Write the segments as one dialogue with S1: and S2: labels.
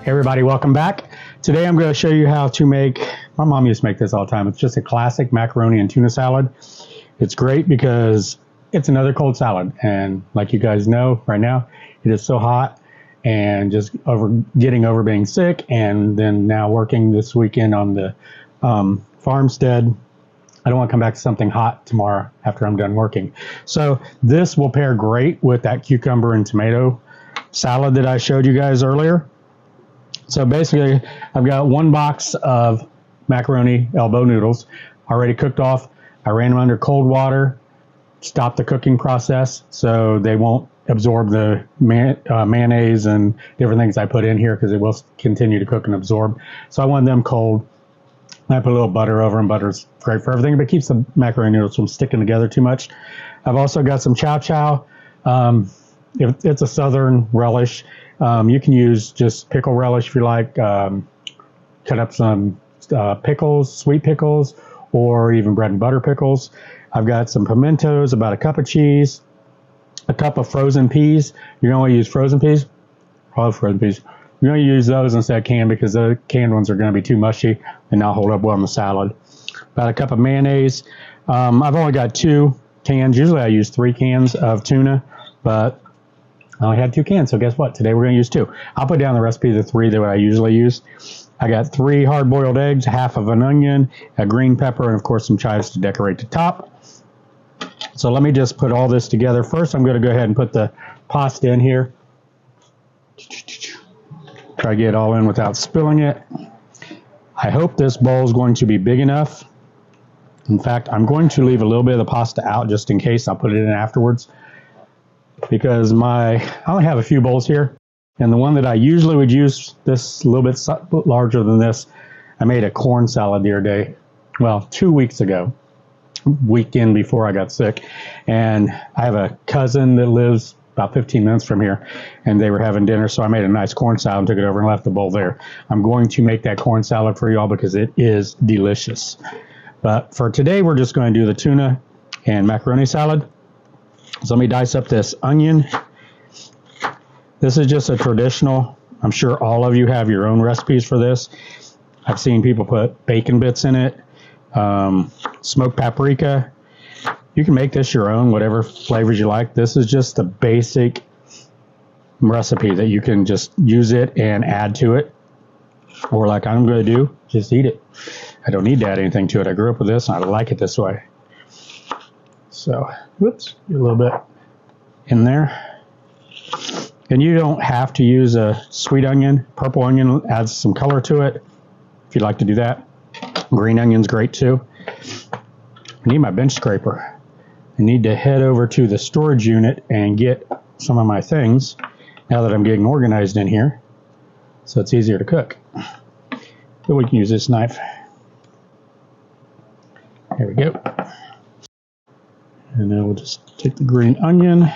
S1: Everybody, welcome back. Today I'm going to show you how to make, my mom used to make this all the time. It's just a classic macaroni and tuna salad. It's great because it's another cold salad. And like you guys know right now, it is so hot and just getting over being sick. And then now working this weekend on the farmstead. I don't want to come back to something hot tomorrow after I'm done working. So this will pair great with that cucumber and tomato salad that I showed you guys earlier. So basically, I've got one box of macaroni elbow noodles already cooked off. I ran them under cold water, stopped the cooking process so they won't absorb the mayonnaise and different things I put in here because it will continue to cook and absorb. So I want them cold. I put a little butter over them. Butter's great for everything, but it keeps the macaroni noodles from sticking together too much. I've also got some chow-chow. If it's a southern relish, you can use just pickle relish if you like. Cut up some pickles, sweet pickles, or even bread and butter pickles. I've got some pimentos, about a cup of cheese, a cup of frozen peas. You're going to use frozen peas? I love frozen peas. You're going to use those instead of canned because the canned ones are going to be too mushy and not hold up well in the salad. About a cup of mayonnaise. I've only got 2 cans. Usually I use 3 cans of tuna, but I only had 2 cans, so guess what? Today we're going to use 2. I'll put down the recipe of the 3 that I usually use. I got 3 hard-boiled eggs, half of an onion, a green pepper, and of course some chives to decorate the top. So let me just put all this together. First, I'm going to go ahead and put the pasta in here. Try to get it all in without spilling it. I hope this bowl is going to be big enough. In fact, I'm going to leave a little bit of the pasta out just in case. I'll put it in afterwards. Because I only have a few bowls here, and the one that I usually would use, this a little bit larger than this, I made a corn salad the other day, well, 2 weeks ago, weekend before I got sick, and I have a cousin that lives about 15 minutes from here, and they were having dinner, so I made a nice corn salad and took it over and left the bowl there. I'm going to make that corn salad for y'all because it is delicious. But for today, we're just going to do the tuna and macaroni salad. So let me dice up this onion. This is just a traditional, I'm sure all of you have your own recipes for this. I've seen people put bacon bits in it, smoked paprika. You can make this your own, whatever flavors you like. This is just a basic recipe that you can just use it and add to it. Or like I'm going to do, just eat it. I don't need to add anything to it. I grew up with this and I like it this way. So, whoops, a little bit in there. And you don't have to use a sweet onion. Purple onion adds some color to it if you'd like to do that. Green onion's great too. I need my bench scraper. I need to head over to the storage unit and get some of my things now that I'm getting organized in here so it's easier to cook. But we can use this knife. There we go. And then we'll just take the green onion. I'm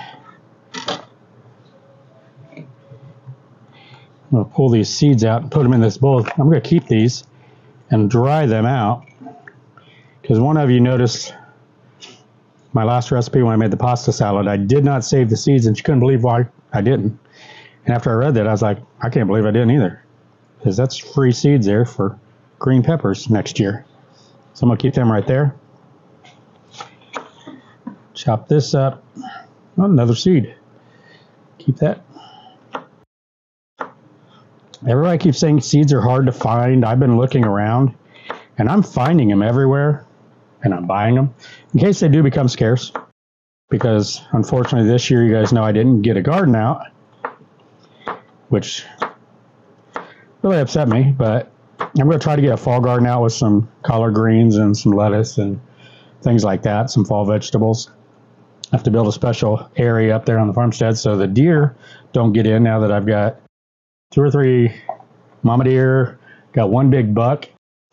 S1: going to pull these seeds out and put them in this bowl. I'm going to keep these and dry them out because one of you noticed my last recipe when I made the pasta salad, I did not save the seeds and she couldn't believe why I didn't. And after I read that, I was like, I can't believe I didn't either because that's free seeds there for green peppers next year. So I'm going to keep them right there. Chop this up. Oh, another seed. Keep that. Everybody keeps saying seeds are hard to find. I've been looking around, and I'm finding them everywhere, and I'm buying them in case they do become scarce. Because, unfortunately, this year, you guys know I didn't get a garden out, which really upset me, but I'm going to try to get a fall garden out with some collard greens and some lettuce and things like that, some fall vegetables. I have to build a special area up there on the farmstead so the deer don't get in now that I've got 2 or 3 mama deer, got 1 big buck.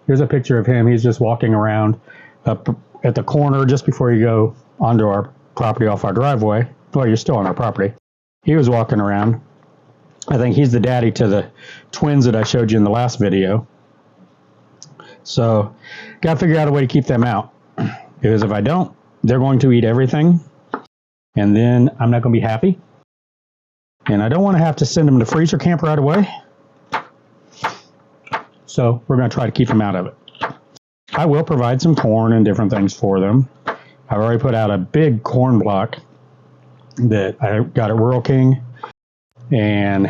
S1: Here's a picture of him. He's just walking around up at the corner just before you go onto our property off our driveway. Well, you're still on our property. He was walking around. I think he's the daddy to the twins that I showed you in the last video. So, got to figure out a way to keep them out. Because if I don't, they're going to eat everything. And then I'm not going to be happy. And I don't want to have to send them to freezer camp right away. So we're going to try to keep them out of it. I will provide some corn and different things for them. I've already put out a big corn block that I got at Rural King, and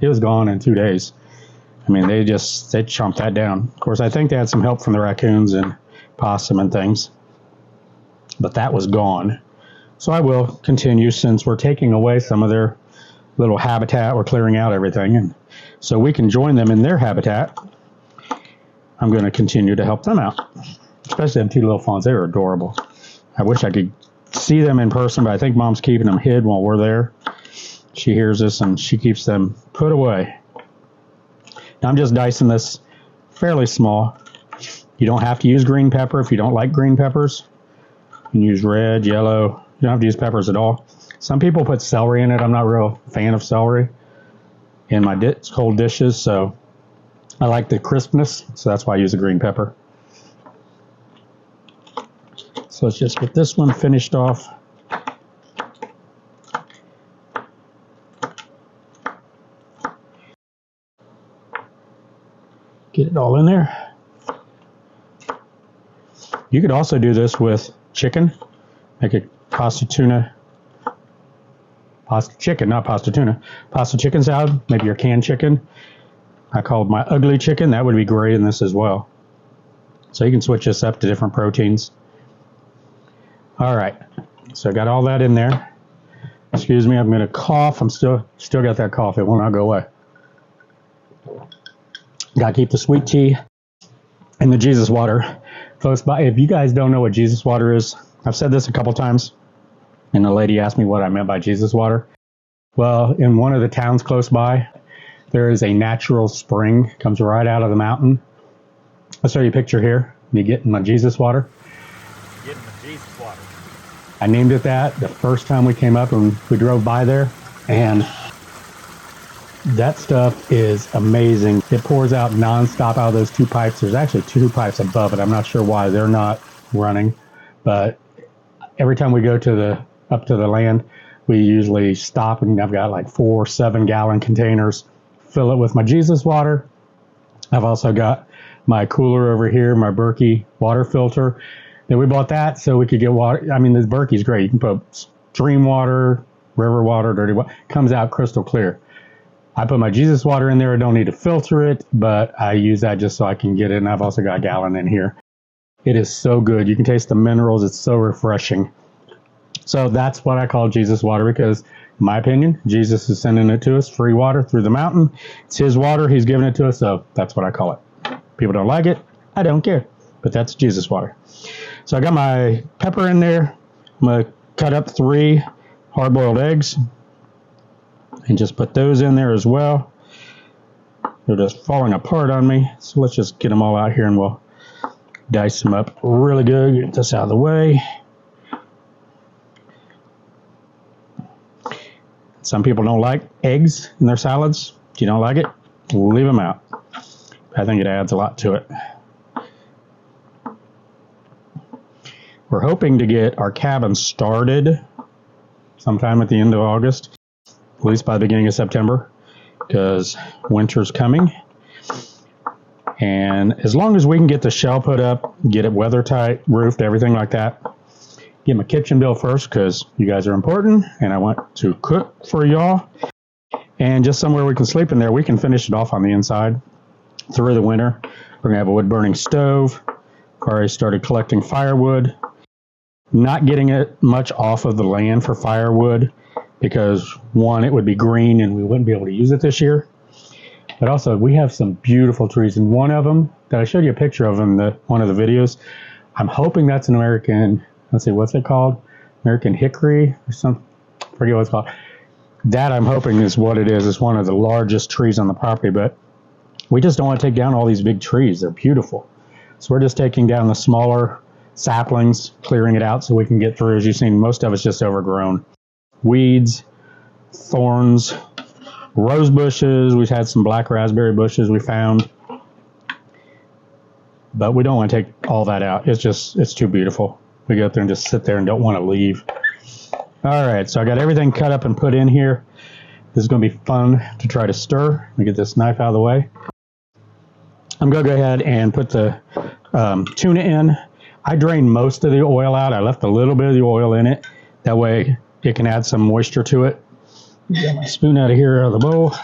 S1: it was gone in 2 days. I mean, they chomped that down. Of course, I think they had some help from the raccoons and possum and things, but that was gone. So I will continue, since we're taking away some of their little habitat. We're clearing out everything, and so we can join them in their habitat. I'm going to continue to help them out, especially them two little fawns. They are adorable. I wish I could see them in person, but I think Mom's keeping them hid while we're there. She hears us and she keeps them put away. Now I'm just dicing this fairly small. You don't have to use green pepper if you don't like green peppers. You can use red, yellow. You don't have to use peppers at all. Some people put celery in it. I'm not a real fan of celery in my cold dishes, so I like the crispness, so that's why I use a green pepper. So let's just get this one finished off. Get it all in there. You could also do this with chicken. Make a pasta chicken salad, maybe your canned chicken. I called my ugly chicken. That would be great in this as well. So you can switch this up to different proteins. All right, so I got all that in there. Excuse me, I'm going to cough. I'm still got that cough. It will not go away. Got to keep the sweet tea and the Jesus water close by. If you guys don't know what Jesus water is, I've said this a couple times, and a lady asked me what I meant by Jesus water. Well, in one of the towns close by, there is a natural spring. Comes right out of the mountain. I'll show you a picture here. Me getting my Jesus water.
S2: Getting the Jesus water.
S1: I named it that the first time we came up and we drove by there, and that stuff is amazing. It pours out nonstop out of those two pipes. There's actually two pipes above it. I'm not sure why they're not running, but every time we go up to the land, we usually stop, and I've got like 4 7-gallon containers. Fill it with my Jesus water. I've also got my cooler over here, my Berkey water filter. Then we bought that so we could get water. I mean, this Berkey's great. You can put stream water, river water, dirty water. Comes out crystal clear. I put my Jesus water in there. I don't need to filter it, but I use that just so I can get it. And I've also got a gallon in here. It is so good. You can taste the minerals. It's so refreshing. So that's what I call Jesus water, because in my opinion, Jesus is sending it to us, free water through the mountain. It's his water. He's giving it to us. So that's what I call it. People don't like it. I don't care. But that's Jesus water. So I got my pepper in there. I'm going to cut up 3 hard-boiled eggs and just put those in there as well. They're just falling apart on me. So let's just get them all out here and we'll dice them up really good. Get this out of the way. Some people don't like eggs in their salads. If you don't like it, leave them out. I think it adds a lot to it. We're hoping to get our cabin started sometime at the end of August, at least by the beginning of September, because winter's coming. And as long as we can get the shell put up, get it weather tight, roofed, everything like that, get my kitchen built first, because you guys are important and I want to cook for y'all. And just somewhere we can sleep in there, we can finish it off on the inside through the winter. We're going to have a wood burning stove. Already started collecting firewood. Not getting it much off of the land for firewood because, one, it would be green and we wouldn't be able to use it this year. But also, we have some beautiful trees, and one of them that I showed you a picture of in one of the videos, I'm hoping that's an American, let's see, what's it called? American hickory or something? I forget what it's called. That I'm hoping is what it is. It's one of the largest trees on the property, but we just don't want to take down all these big trees. They're beautiful. So we're just taking down the smaller saplings, clearing it out so we can get through. As you've seen, most of it's just overgrown. Weeds, thorns, rose bushes. We've had some black raspberry bushes we found. But we don't want to take all that out. It's too beautiful. We go up there and just sit there and don't want to leave. All right, so I got everything cut up and put in here. This is going to be fun to try to stir. Let me get this knife out of the way. I'm going to go ahead and put the tuna in. I drained most of the oil out. I left a little bit of the oil in it. That way it can add some moisture to it. Get my spoon out of here, out of the bowl.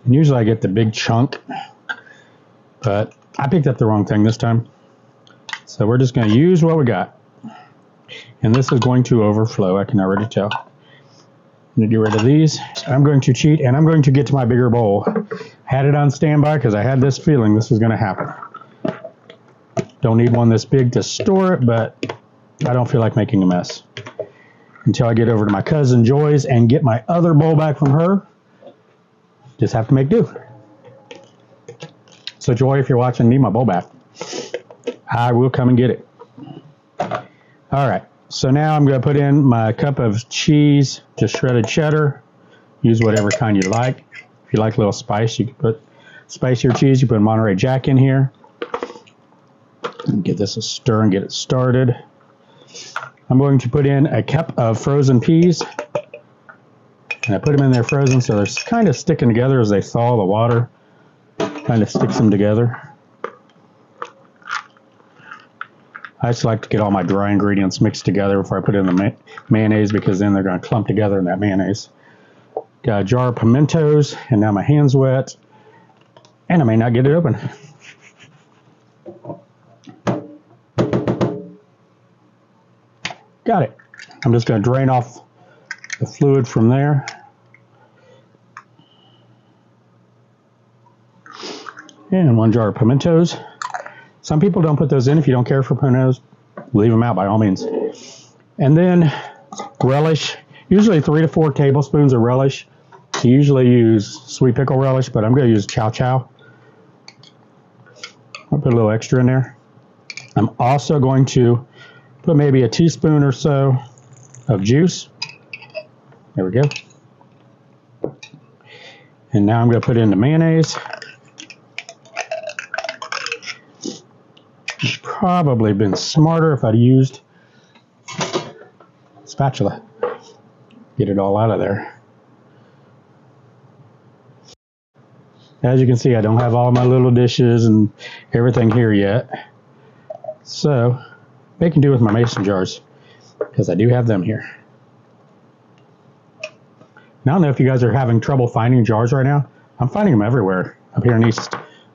S1: And usually I get the big chunk, but I picked up the wrong thing this time. So we're just going to use what we got. And this is going to overflow, I can already tell. I'm going to get rid of these. I'm going to cheat, and I'm going to get to my bigger bowl. I had it on standby because I had this feeling this was going to happen. Don't need one this big to store it, but I don't feel like making a mess. Until I get over to my cousin Joy's and get my other bowl back from her, just have to make do. So Joy, if you're watching, need my bowl back. I will come and get it. All right. So now I'm going to put in my cup of cheese, just shredded cheddar. Use whatever kind you like. If you like a little spice, you can put spicier cheese. You put Monterey Jack in here. And give this a stir and get it started. I'm going to put in a cup of frozen peas. And I put them in there frozen so they're kind of sticking together as they thaw. The water kind of sticks them together. I just like to get all my dry ingredients mixed together before I put in the mayonnaise, because then they're going to clump together in that mayonnaise. Got a jar of pimentos, and now my hand's wet, and I may not get it open. Got it. I'm just going to drain off the fluid from there. And 1 jar of pimentos. Some people don't put those in. If you don't care for pimentos, leave them out by all means. And then relish, usually 3 to 4 tablespoons of relish. I usually use sweet pickle relish, but I'm going to use chow-chow. I'll put a little extra in there. I'm also going to put maybe a teaspoon or so of juice. There we go. And now I'm going to put in the mayonnaise. Probably been smarter if I'd used a spatula. Get it all out of there. As you can see, I don't have all my little dishes and everything here yet. So, making do with my mason jars, because I do have them here. Now, I don't know if you guys are having trouble finding jars right now. I'm finding them everywhere up here in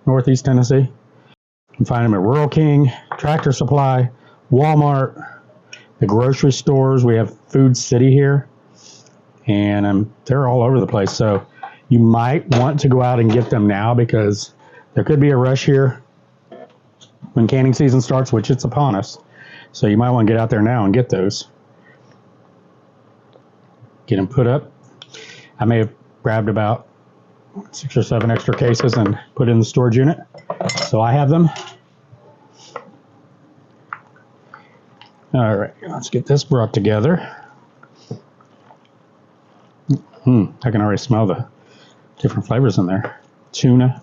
S1: Northeast Tennessee. You can find them at Rural King, Tractor Supply, Walmart, the grocery stores. We have Food City here, and they're all over the place. So you might want to go out and get them now, because there could be a rush here when canning season starts, which it's upon us. So you might want to get out there now and get those. Get them put up. I may have grabbed about 6 or 7 extra cases and put in the storage unit. So I have them. All right, let's get this brought together. I can already smell the different flavors in there. Tuna.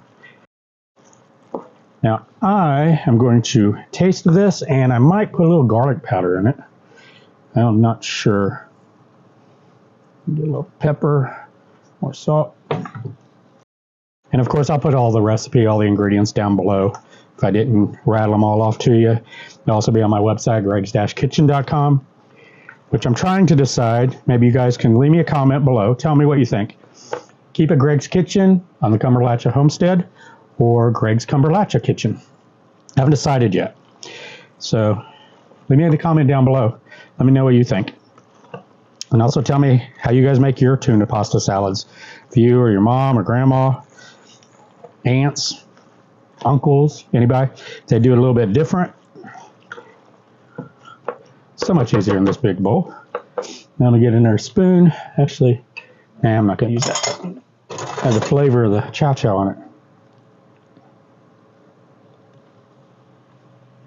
S1: Now I am going to taste this, and I might put a little garlic powder in it. I'm not sure. Get a little pepper, more salt. And of course, I'll put all the recipe, all the ingredients down below if I didn't rattle them all off to you. It'll also be on my website, gregs-kitchen.com, which I'm trying to decide. Maybe you guys can leave me a comment below. Tell me what you think. Keep it Greg's Kitchen on the Cumberlachia homestead, or Greg's Cumberlachia Kitchen. I haven't decided yet. So leave me a comment down below. Let me know what you think. And also tell me how you guys make your tuna pasta salads. If you or your mom or grandma, aunts, uncles, anybody, they do it a little bit different. So much easier in this big bowl. Now I'm going to get another spoon. Actually, I'm not going to use that. It has the flavor of the chow-chow on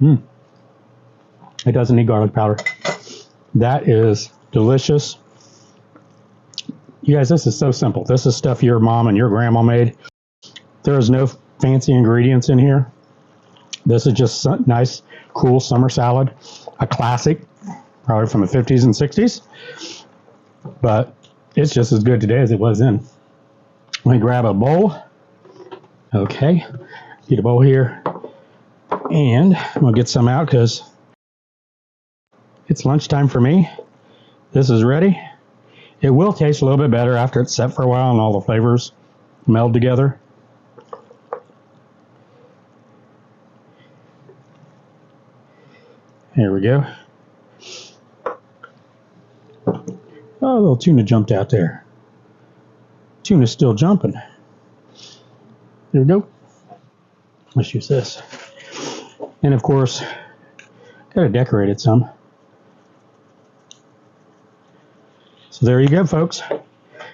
S1: it. It doesn't need garlic powder. That is delicious. You guys, this is so simple. This is stuff your mom and your grandma made. There is no fancy ingredients in here. This is just nice, cool summer salad. A classic, probably from the 50s and 60s. But it's just as good today as it was then. Let me grab a bowl. Okay, get a bowl here. And I'm going to get some out because it's lunchtime for me. This is ready. It will taste a little bit better after it's set for a while and all the flavors meld together. There we go. Oh, a little tuna jumped out there. Tuna's still jumping. There we go. Let's use this. And of course, got to decorate it some. So there you go, folks.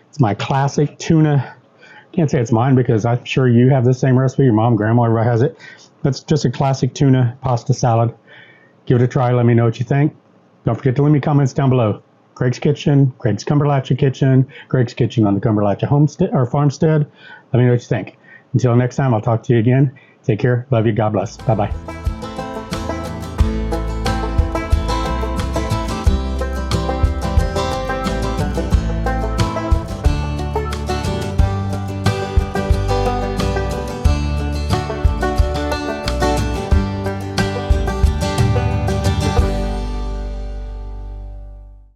S1: It's my classic tuna. Can't say it's mine because I'm sure you have the same recipe. Your mom, grandma, everybody has it. That's just a classic tuna pasta salad. Give it a try. Let me know what you think. Don't forget to leave me comments down below. Greg's Kitchen, Greg's Cumberlachia Kitchen, Greg's Kitchen on the Cumberlachia homestead or farmstead. Let me know what you think. Until next time, I'll talk to you again. Take care. Love you. God bless. Bye-bye.